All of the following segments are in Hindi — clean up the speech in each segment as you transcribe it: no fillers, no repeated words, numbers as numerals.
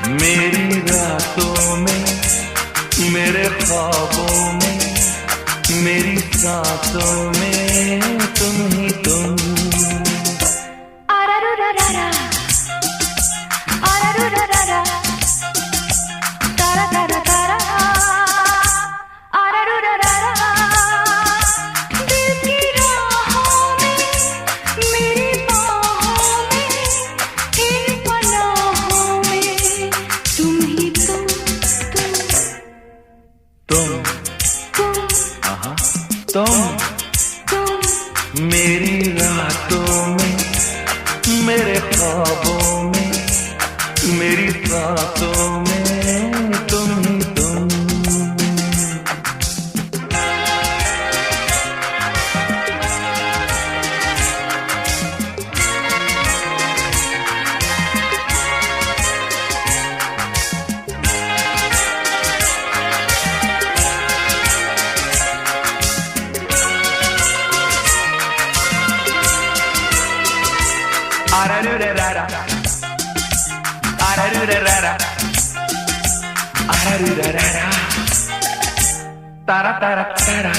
मेरी रातों में, मेरे ख्वाबों में, मेरी सांसों में तुम ही तुम। आरारूरारा, आरारूरारा, तारा तारा तारा, आरारूरारा। दिल की राहों में, मेरी बाहों में, इन पनाहों में तुम ही तुम, तुम तुम मेरी रातों में, मेरे ख्वाबों में, मेरी सांसों में तुम ही तुम। Ararurarara, ararurarara, ararurarara, तारा तारा तारा।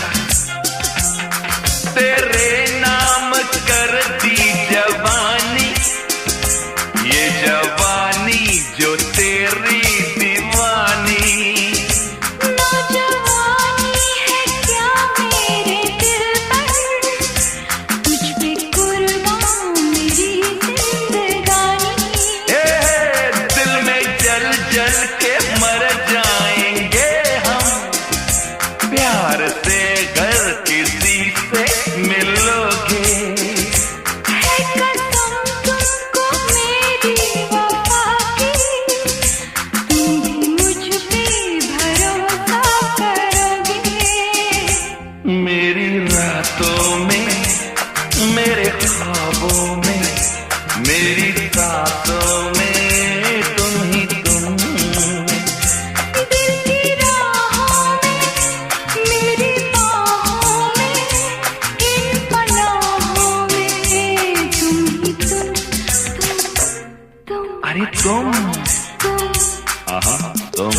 तेरे नाम कर दी जवानी, ये जवानी जो तेरी दीवानी। नौजवानी है क्या मेरे दिल पर, तुझ पे कुर्बान मेरी जिंदगानी। दिल में जल जल के मर जाएंगे हम, प्यार से घर किसी से मिलोगे। है कसम तुमको मेरी वफा की, तुम भी मुझ पे भरोसा करोगे। मेरी रातों में, मेरे ख्वाबों में, मेरी सांसों में तुम ही तुम। दिल की राहों में, मेरी बाहों में, इन पनाहों में तुम ही तुम। अरे तुम, तुम आहा तुम।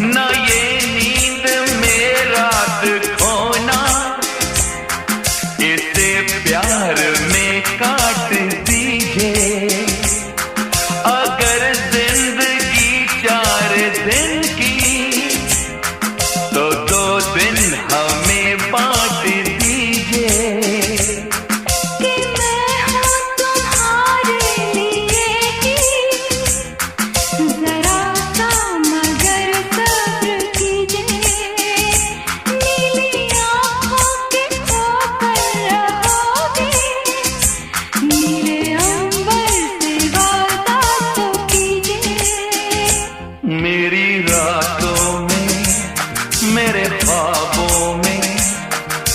ना ये नींद में रात खोना, इसे प्यार में काट दीजिए। अगर जिंदगी 4 दिन की, तो 2 दिन हमें बांट दीजिए। कि मैं हूँ तुम्हारे लिए ही, जरा सा मगर सब्र कीजिए। नीली आँखों के होकर रहोगे, नीले अंबर से वादा तो कीजिए। मेरी रातों में, मेरे ख्वाबों में,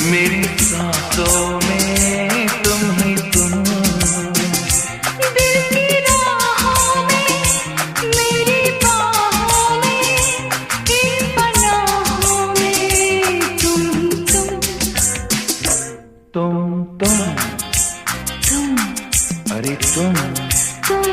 मेरी सांसों में तुम ही तुम। दिल की राहों में, मेरी बाहों में, इन पनाहों में तुम ही तुम, अरे तुम। तुम।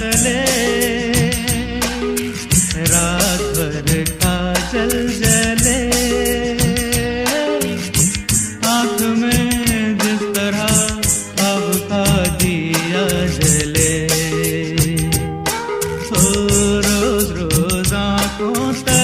तले रात भर काजल जले, आँख में जिस तरह ख्वाब का दिया जले, ओ रोज रोज आँखों तले।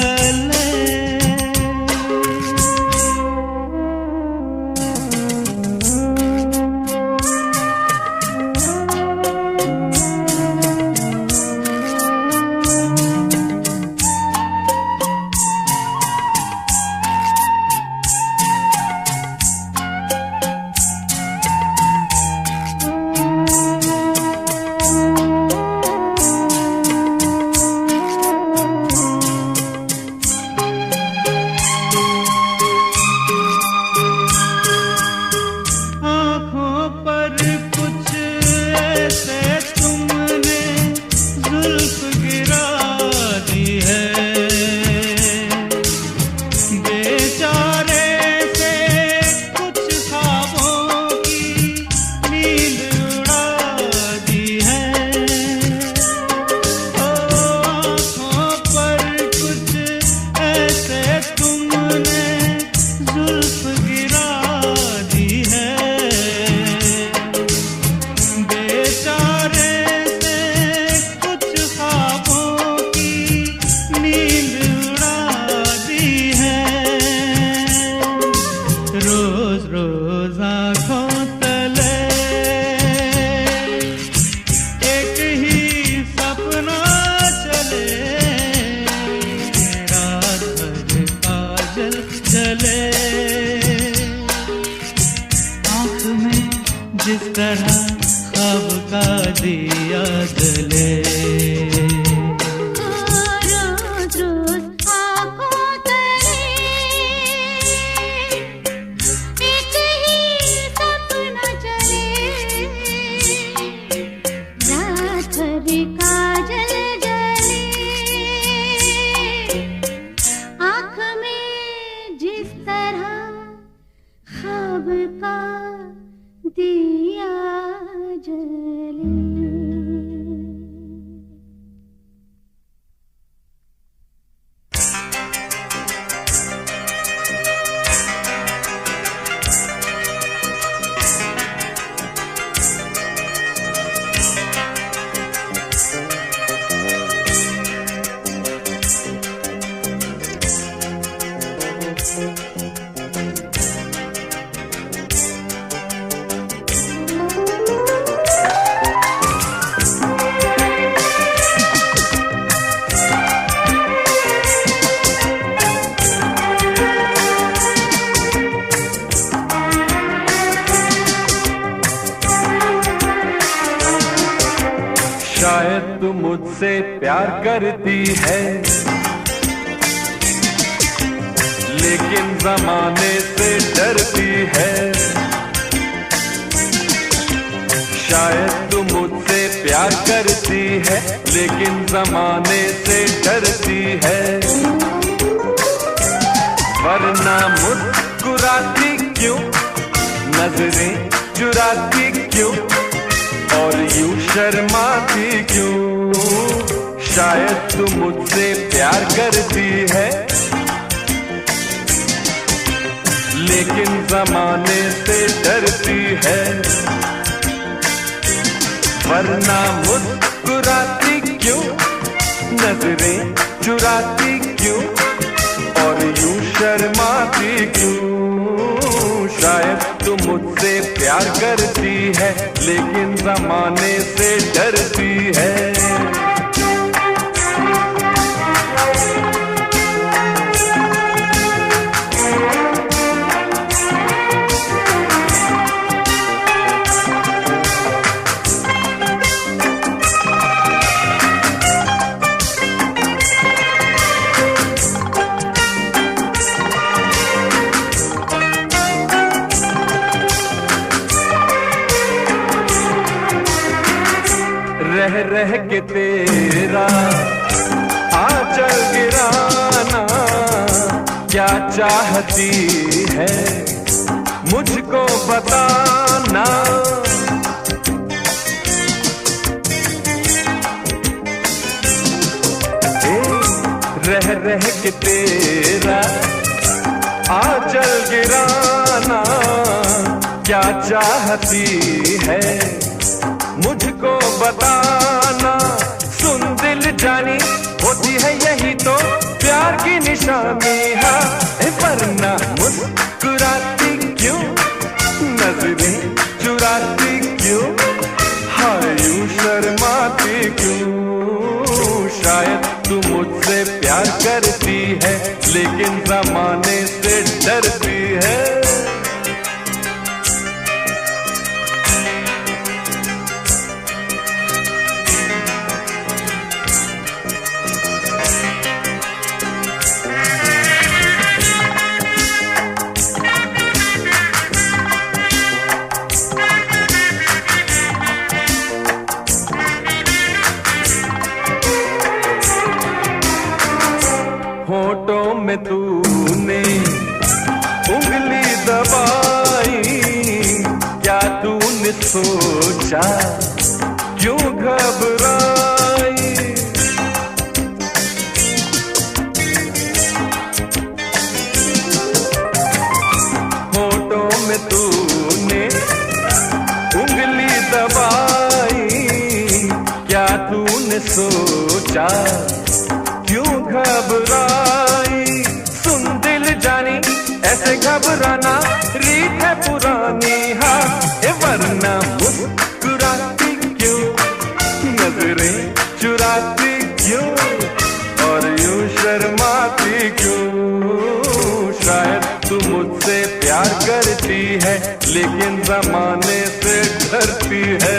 रोज रोज आँखों तले एक ही सपना चले, रात भर काजल जले, आँख में जिस तरह ख्वाब का दिया जले। दिया जले। शायद तू मुझसे प्यार करती है, लेकिन जमाने से डरती है। शायद तू मुझसे प्यार करती है, लेकिन जमाने से डरती है। वरना मुस्कुराती क्यों, नजरें चुराती क्यों, और यूं शर्माती क्यों। शायद तू मुझसे प्यार करती है, लेकिन जमाने से डरती है। वरना मुस्कुराती क्यों, नजरें चुराती क्यों, और यूं शर्माती क्यों। शायद तू मुझसे प्यार करती है, लेकिन जमाने से डरती है। रह रह के तेरा आंचल गिराना, क्या चाहती है मुझको बताना। रह रह के तेरा आंचल गिराना क्या चाहती है मुझको बताना। सुन दिल जानी होती है यही तो प्यार की निशानी है, वरना मुस्कुराती क्यों, नजरें चुराती क्यों, हाय यूं शर्माती क्यों। शायद तू मुझसे प्यार करती है लेकिन ज़माने से डरती है। होठों में तूने उंगली दबाई, क्या तूने सोचा क्यों घबराई। होठों में तूने उंगली दबाई, क्या तूने सोचा क्यों घबराई। सुन दिल जानी ऐसे घबराना रीत है पुरानी, हाँ वरना मुस्कुराती क्यों, नजरें चुराती क्यों, और यूं शर्माती क्यों। शायद तू मुझसे प्यार करती है लेकिन ज़माने से डरती है।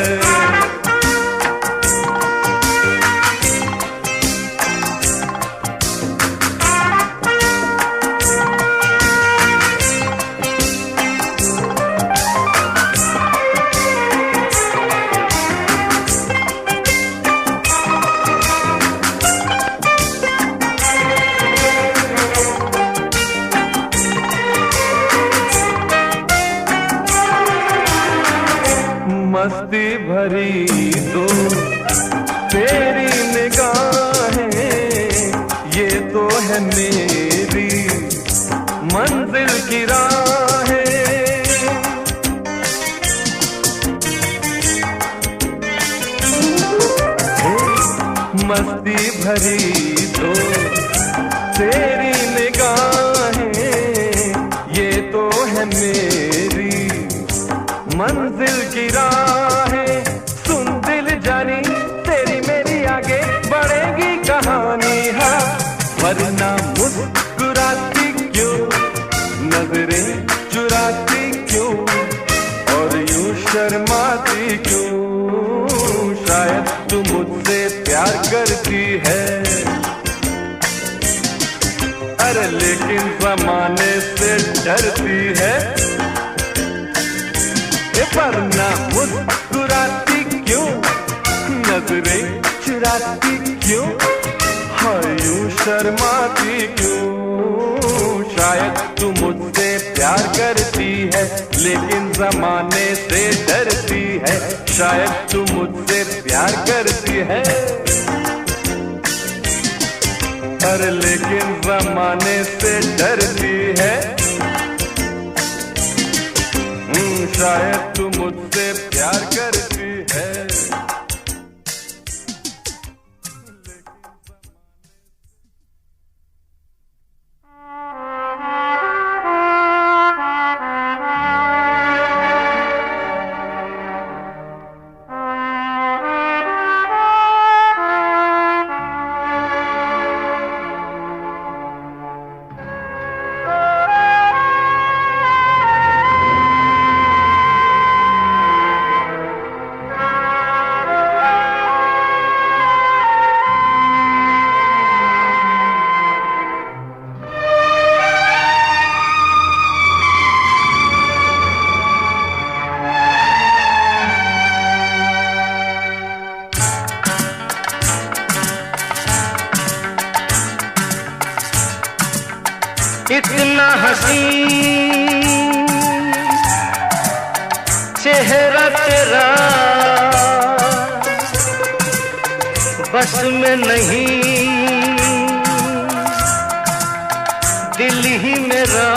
मस्ती भरी दो तेरी निगाहें, ये तो है मेरी मंजिल की राहें। मस्ती भरी दो तेरी निगाहें, ये तो है मेरी मंजिल की राहें। सुन दिल जानी तेरी मेरी आगे बढ़ेगी कहानी, है वरना मुस्कुराती क्यों, नजरें चुराती क्यों, और यूं शर्माती क्यों। शायद तू मुझसे प्यार करती है, अरे लेकिन ज़माने से डरती है, वरना मुस्कुराती क्यों, नजरें चुराती क्यों, हाय यूं शर्माती क्यों। शायद तू मुझसे प्यार करती है लेकिन ज़माने से डरती है। शायद तू मुझसे प्यार करती है, अरे लेकिन ज़माने से डरती है। शायद तू मुझसे प्यार करती है। इतना हसीन चेहरा तेरा बस में नहीं, दिल ही मेरा,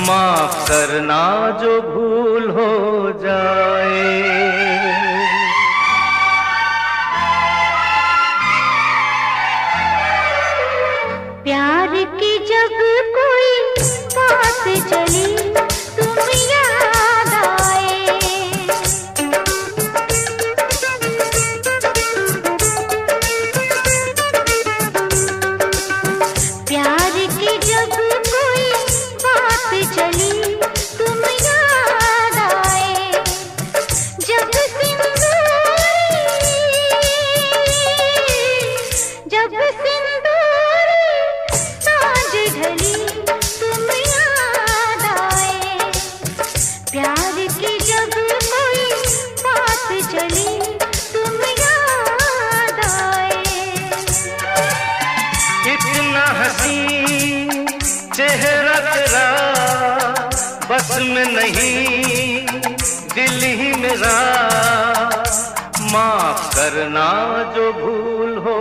माफ करना जो भूल हो जाए। प्यार की जब कोई बात चली तुम याद आए, प्यार की जब कोई बात चली तुम याद आए। जब सिंदूरी सांझ ढली तुम याद आए। प्यार की जब कोई बात चली तुम याद आए। इतना हसीन चेहरा तेरा बस में नहीं दिल ही मेरा, माफ करना जो भूल हो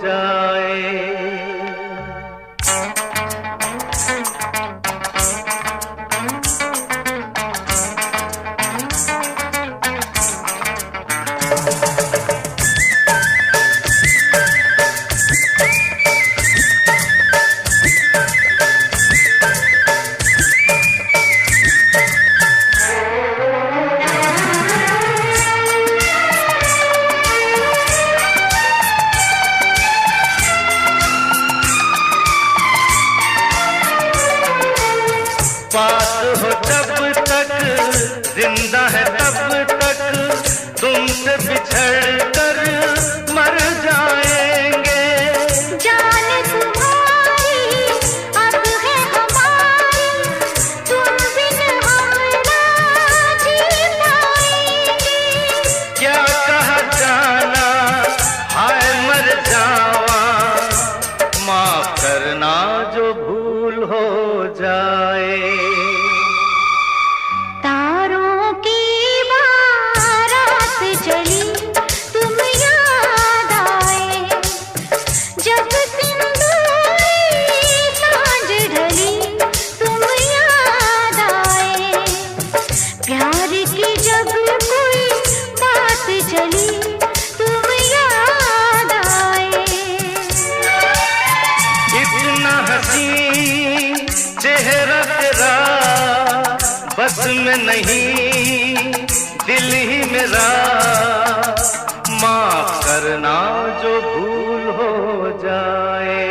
जाए। बात हो जब तक जिंदा है तब तक तुमसे बिछड़ कर मर जाएंगे। जान तुम्हारी अब है हमारी, तुम बिन हम ना जी पाएंगे। क्या कहा जाना हाय मर जावा, माफ करना जो भूल हो जाए। तारों की बारात चली तुम याद आए। जब सिंदूरी सांझ ढली तुम याद आए। प्यार की जब कोई बात चली तुम याद आए। इतना हसीन चेहरा तेरा बस में नहीं दिल ही मेरा, माफ करना जो भूल हो जाए।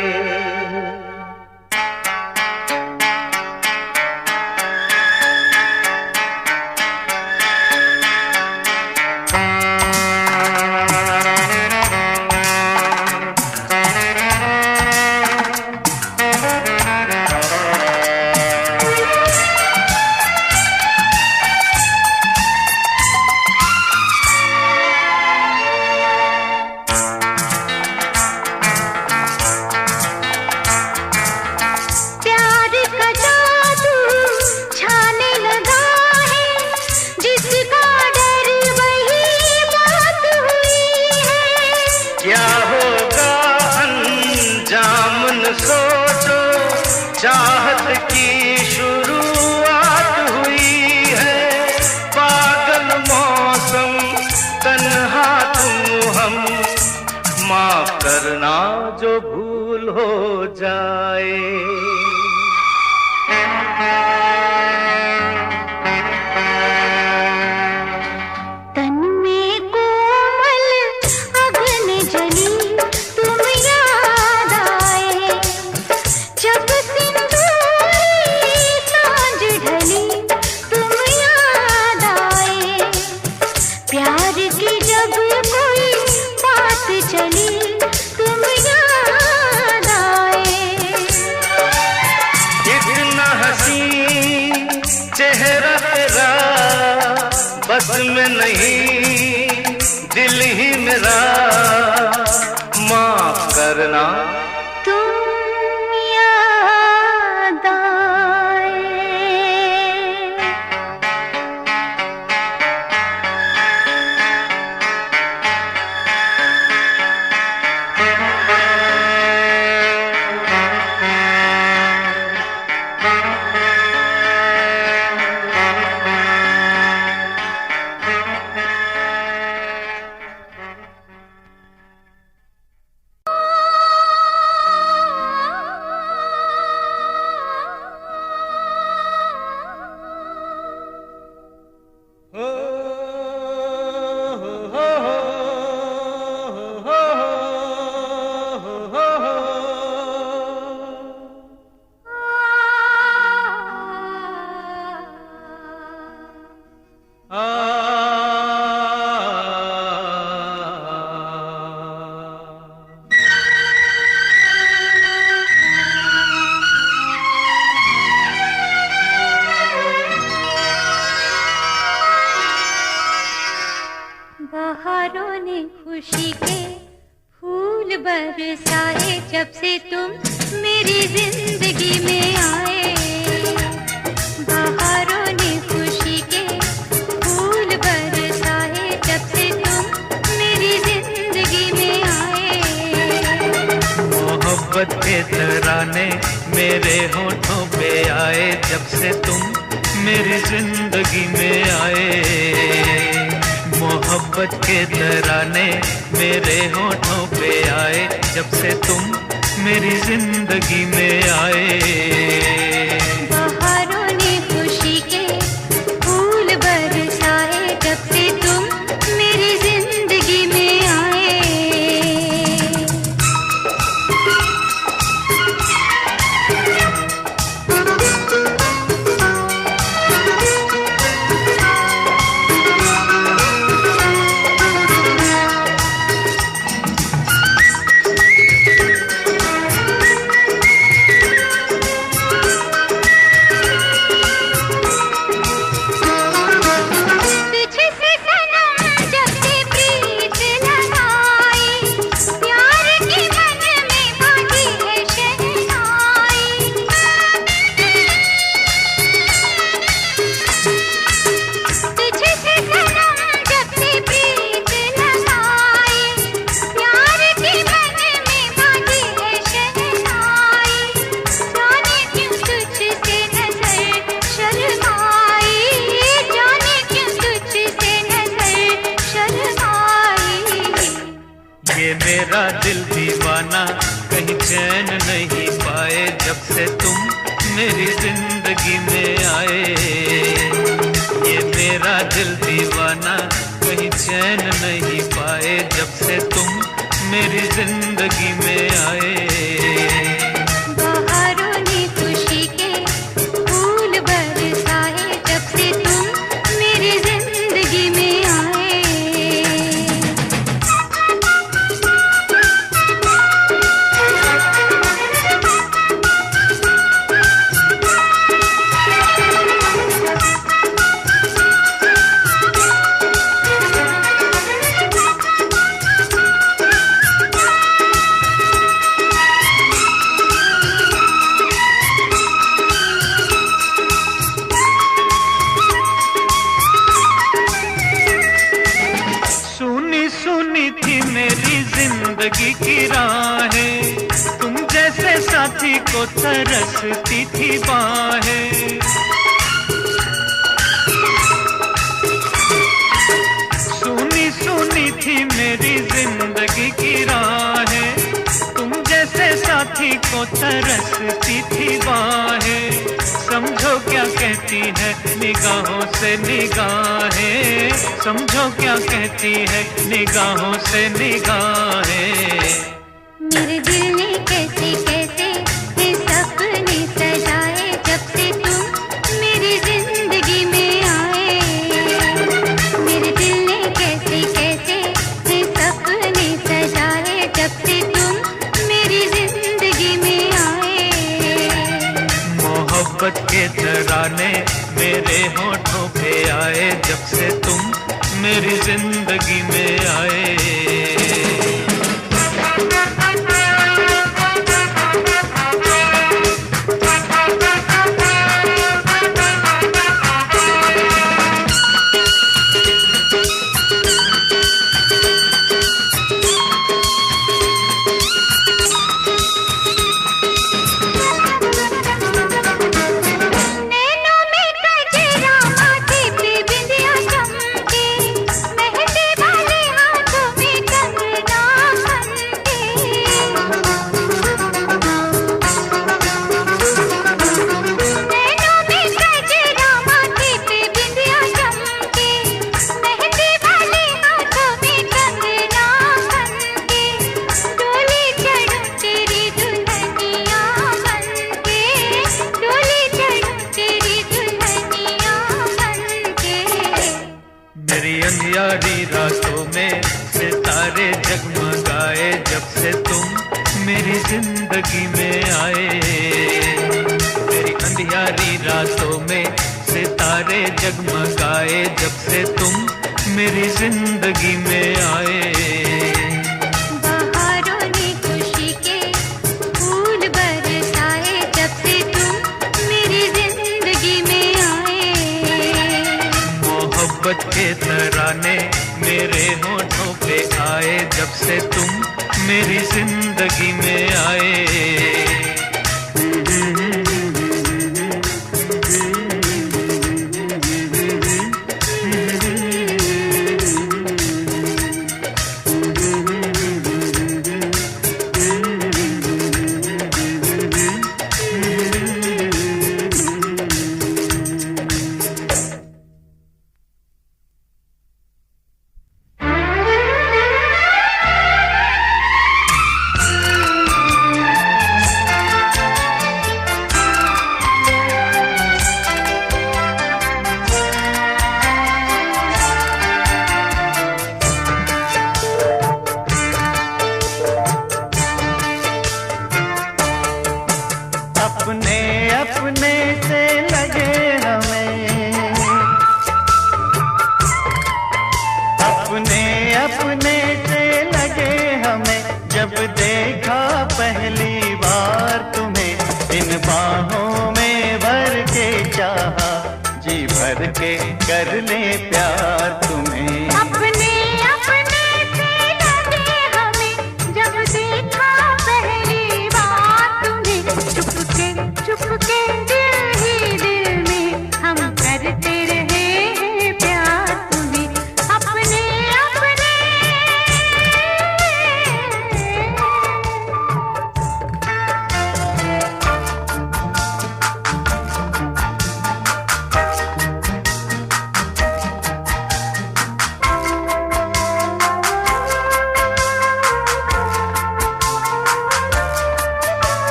प्यार का जादू छाने लगा है, जिसका डर वही बात हुई है। क्या होगा अंजाम न सोचो, चाहत की शुरुआत हुई है। पागल मौसम तन्हा तुम हम, माफ करना जो भूल हो जाए। तन में कोमल अग्न जली तुम याद आए। जब सिंदूरी सांझ ढली तुम याद आए। प्यार की जब कोई बात चली तुम याद आए। इतना हसीन चेहरा तेरा बस में नहीं दिल ही मेरा, माफ करना तुम याद आए। बहारों ने खुशी के फूल बरसाए जब से तुम मेरी जिंदगी में आए। बहारों ने खुशी के फूल बरसाए जब से तुम मेरी जिंदगी में आए। मोहब्बत के तराने मेरे होठों पे आए जब से तुम मेरी जिंदगी में आए। मोहब्बत के तराने मेरे होठों पे आए जब से तुम मेरी जिंदगी में आए। बहारों ने खुशी के फूल बरसाए जब से तुम मेरी जिंदगी में आए। मेरा दिल दीवाना कहीं चैन नहीं पाए जब से तुम मेरी जिंदगी में आए। ये मेरा दिल दीवाना कहीं चैन नहीं पाए जब से तुम मेरी जिंदगी में आए। बहारों ने खुशी के फूल बरसाए जब से तुम मेरी जिंदगी में आए। सुनी थी मेरी जिंदगी की राहें, तुम जैसे साथी को तरसती थी बाहें। सुनी थी मेरी जिंदगी की राहें, तुम जैसे साथी को तरसती थी बाहें। समझो क्या कहती है निगाहों से निगाहें, समझो क्या कहती है निगाहों से निगाहें। मेरे दिल ने कैसे कैसे ये सपने सजाए जब से तुम मेरी जिंदगी में आए। मेरे दिल ने कैसे कैसे ये सपने सजाए जब से तुम मेरी जिंदगी में आए। मोहब्बत के तराने मेरे होठों पे आए जब से तुम मेरी जिंदगी में आए। मेहंदी वाले हाथों मेरी अंधियारी रातों में सितारे जगमगाए जब से तुम मेरी जिंदगी में आए। मेरी अंधियारी रातों में सितारे जगमगाए जब से तुम मेरी जिंदगी में आए। बहारों ने खुशी के फूल बरसाए जब से तुम मेरी जिंदगी में आए। मोहब्बत के तराने मेरे होठों पे आए जब से तुम मेरी जिंदगी में आए।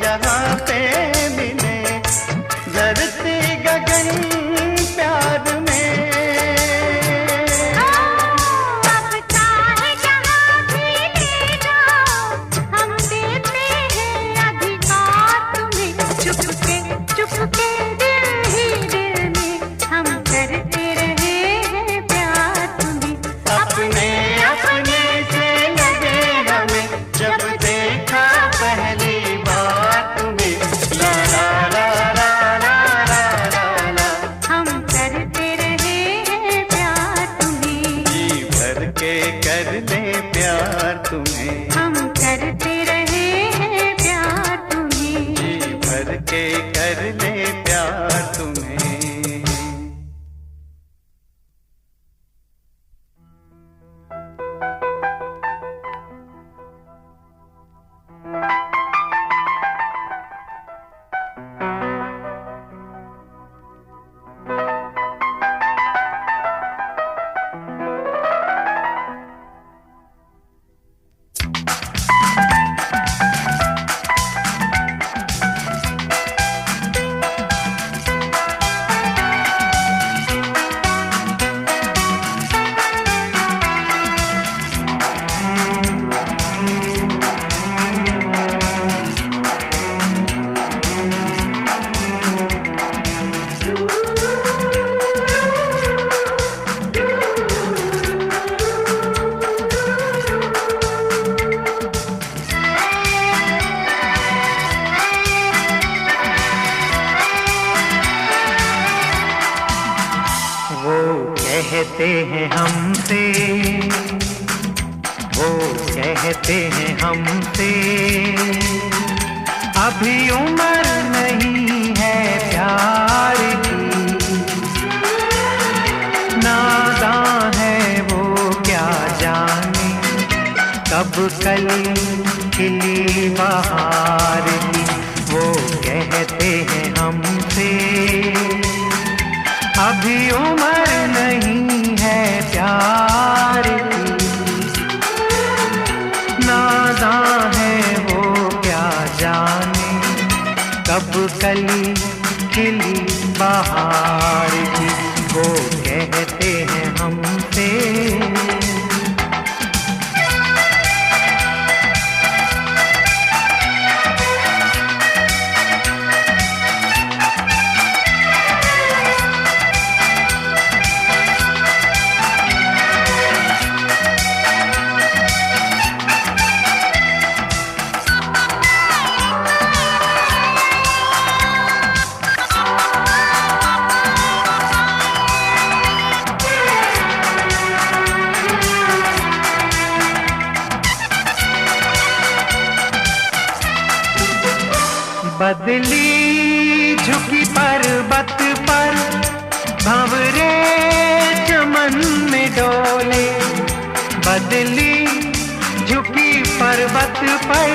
जहां पे मिले, धरती गगन प्यार में। अब चाहे जहां भी ले जाओ, हम देते हैं अधिकार तुम्हें। चुपके चुपके दिल ही दिल में हम करते रहे हैं प्यार तुम्हें। अपने अपने से लगे हमें, जब देखा पहली बार तुम्हें। ला ला ला ला ला ला ला ला। हम करते रहे हैं प्यार तुम्हें। जी भर के कर ले प्यार तुम्हें। हम करते रहे हैं प्यार तुम्हें। जी भर के कर ले प्यार तुम्हें। कहते हैं हमसे, वो कहते हैं हमसे, अभी उम्र नहीं है प्यार की। नादां है वो क्या जाने, कब कली खिली बहार की। वो कहते हैं हमसे, अभी उम्र नहीं है प्यार की। नादां है वो क्या जाने, कब कली खिली बहार की। वो कहते हैं हमसे, बदली झुकी पर्वत पर, भंवरे चमन में डोले। बदली झुकी पर्वत पर,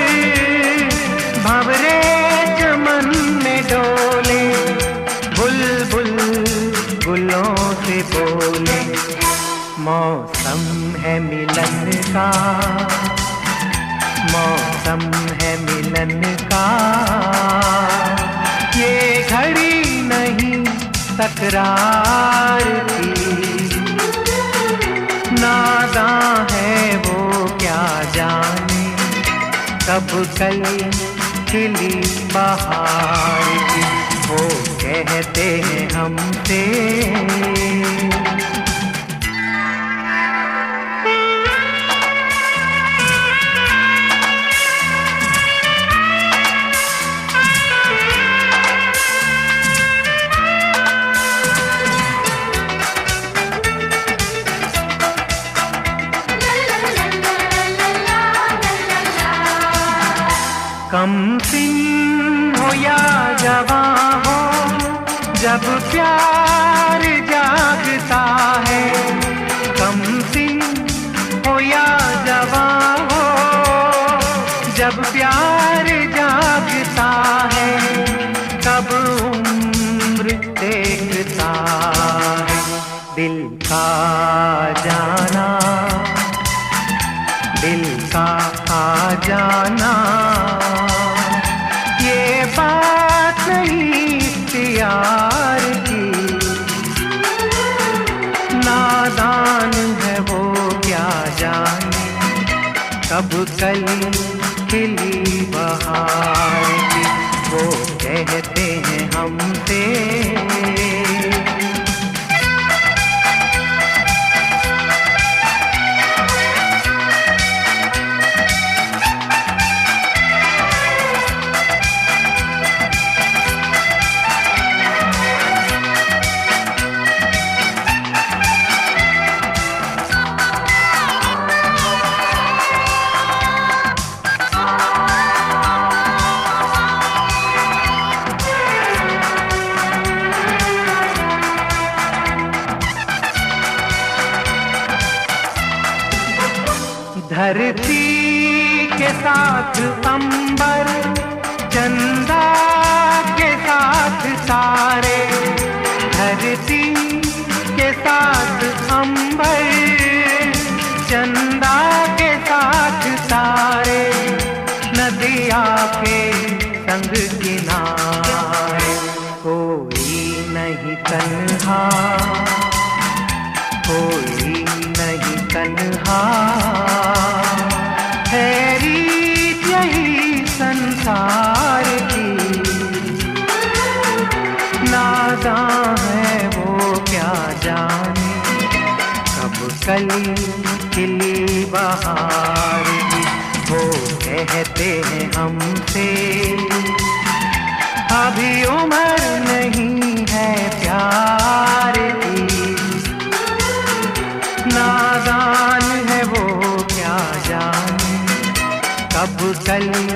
भंवरे चमन में डोले। बुलबुल गुलों से बोले, मौसम है मिलन का, मौसम है मिलन का। ये घड़ी नहीं तकरार की। नादां है वो क्या जाने, कब कली खिली बहार की। वो कहते हैं हमसे, कम सिन हो या जवां हो, जब प्यार जागता है। कम सिन हो या जवां हो, जब प्यार जागता है। कब उम्र देखता है दिल का जाना, दिल का आ जाना। ये अब कली खिली बहार की वो कहते हैं हमसे। धरती के साथ अंबर, चंदा के साथ तारे, धरती के साथ अंबर, चंदा के साथ तारे, नदिया के संग किनारे, कोई नहीं तन्हा, कोई नहीं तन्हा, है रीत यही संसार की, नादां है वो क्या जाने, कब कली खिली बहार की वो कहते हैं हमसे। अभी उम्र नहीं है प्यार की, नादान है वो क्या जाने, कब कली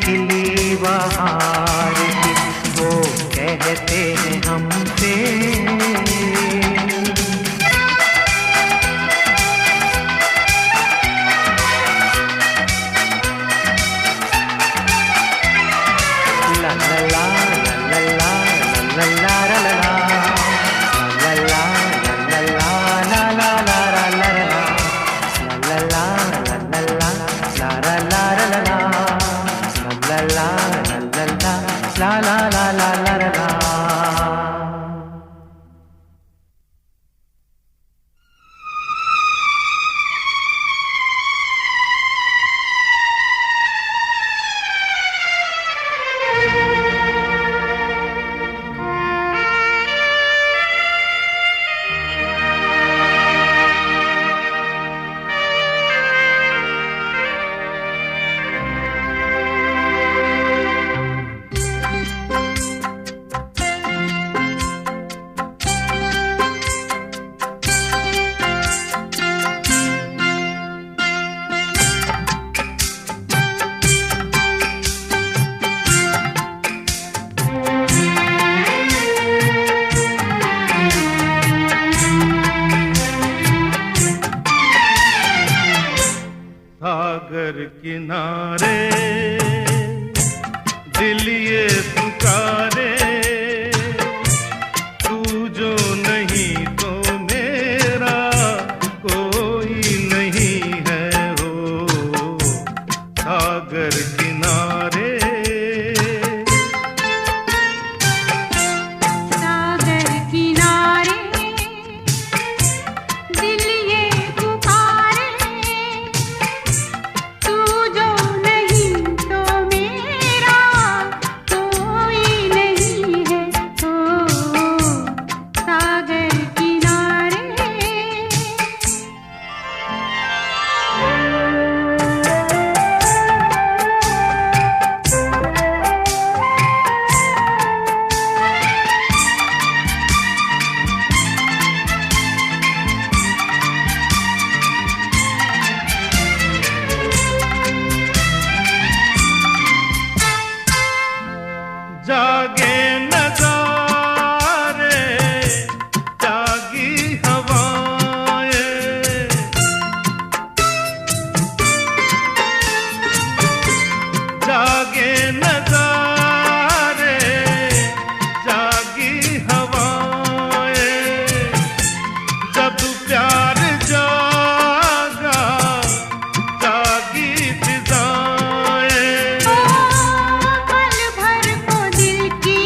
खिली बहार की वो कहते हैं हमसे। ला ला ला ला ला ला ला ला ला ला ला ला ला ला ला ला ला सागर किनारे दिल ये पुकारे, तू जो नहीं तो मेरा कोई नहीं है हो। सागर किनारे सागर किनारे दिल ये पुकारे, तू जो नहीं तो मेरा कोई नहीं है हो। सागर किनारे जागे नजारे, जागी हवाएं, जागे नजारे, जागी हवाएं, जब प्यार जागा जागी फिजाएं। पल भर को दिल की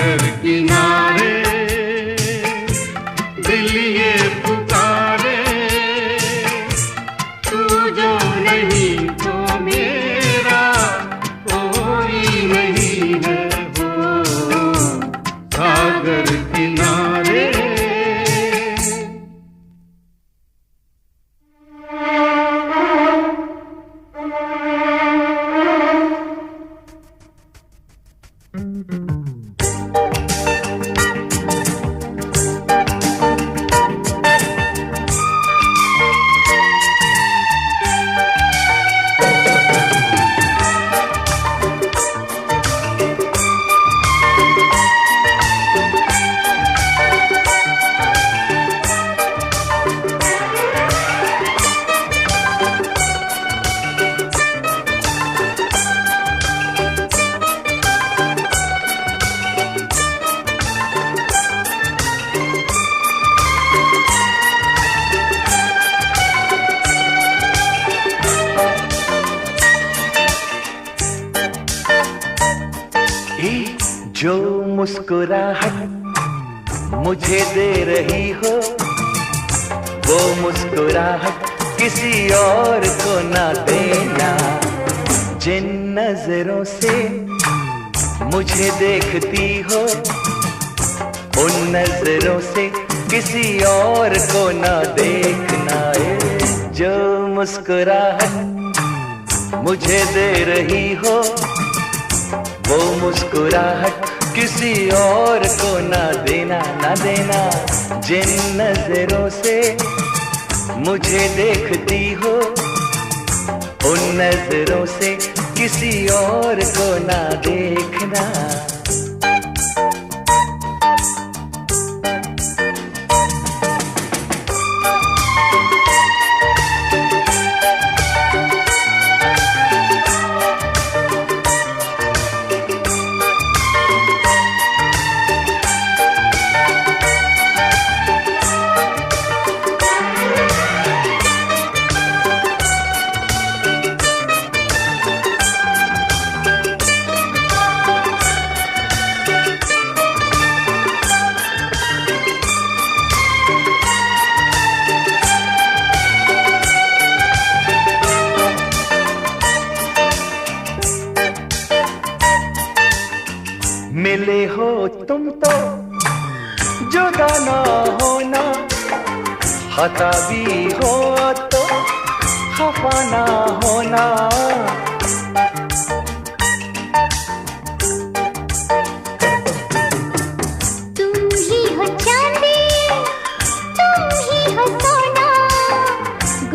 सागर किनारे दिल ये पुकारे, तू जो नहीं तो मेरा कोई नहीं है वो सागर किनारे। जो मुस्कुराहट मुझे दे रही हो, वो मुस्कुराहट किसी और को ना देना। जिन नजरों से मुझे देखती हो, उन नजरों से किसी और को ना देखना। जो मुस्कुराहट मुझे दे रही हो, वो मुस्कुराहट किसी और को ना देना, ना देना। जिन नजरों से मुझे देखती हो, उन नजरों से किसी और को ना देखना। मिले हो तुम तो जुदा ना होना, खता भी हो तो खफा ना होना। तुम ही हो चांदी, तुम ही हो सोना,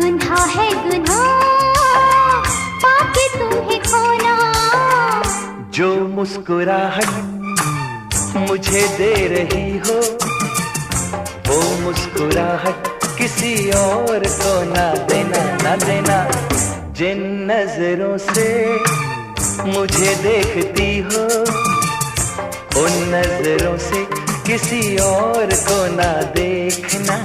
गुनाह है गुनाह पाके तुम्हें खोना। जो मुस्कुराहट मुझे दे रही हो, वो मुस्कुराहट किसी और को ना देना, ना देना। जिन नजरों से मुझे देखती हो, उन नजरों से किसी और को ना देखना।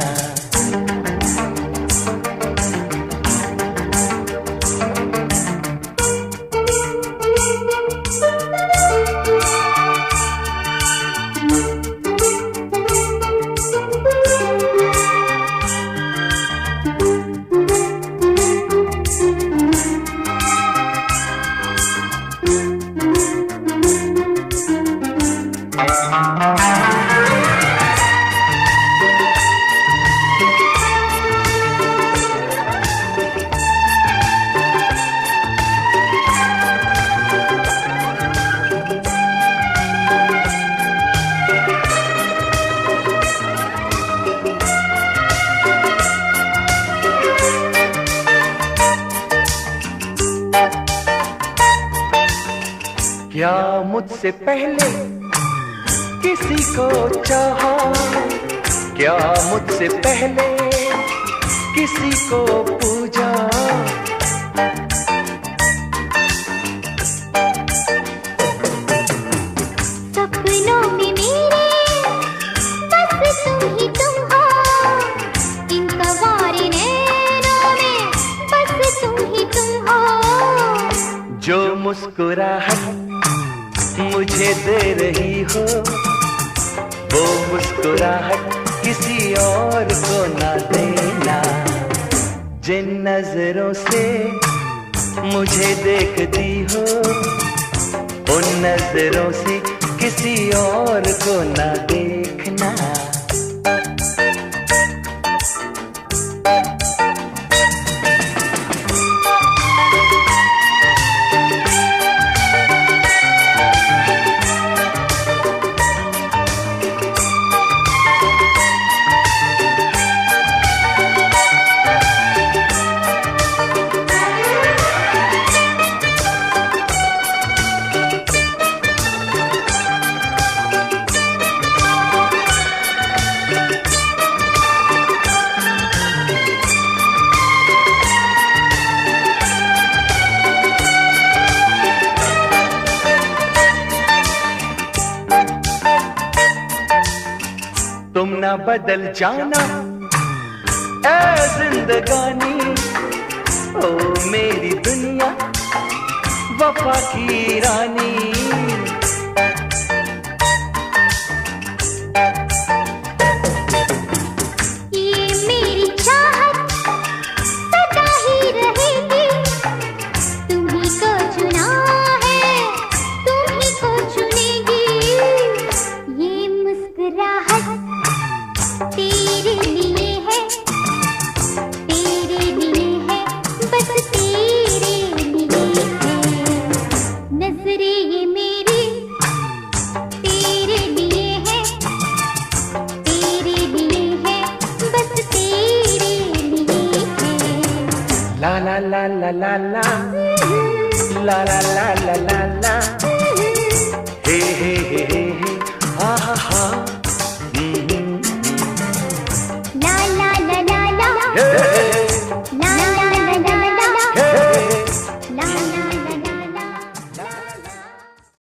क्या मुझसे पहले किसी को चाहा, क्या मुझसे पहले किसी को पूजा। सपनों में मेरे बस तुम ही तुम हो, इन सवारी नैनों में बस तुम ही तुम हो। जो मुस्कुराहट मुझे दे रही हो, देखती हो उन नजरों से किसी और को ना देखना। तुम ना बदल जाना ऐ जिंदगानी, ओ मेरी दुनिया वफा की रानी। ये मेरी चाहत सदा ही रहेगी, तुम्ही को चुना है, तुम्ही को चुनेगी। ये मुस्कुराहट तेरे लिए है, तेरे लिए है, बस तेरे लिए है। नजरें ये मेरी तेरे लिए है, तेरे लिए है, बस तेरे लिए है। ला ला ला ला ला ला ला ला ला ला ला ला, हे हे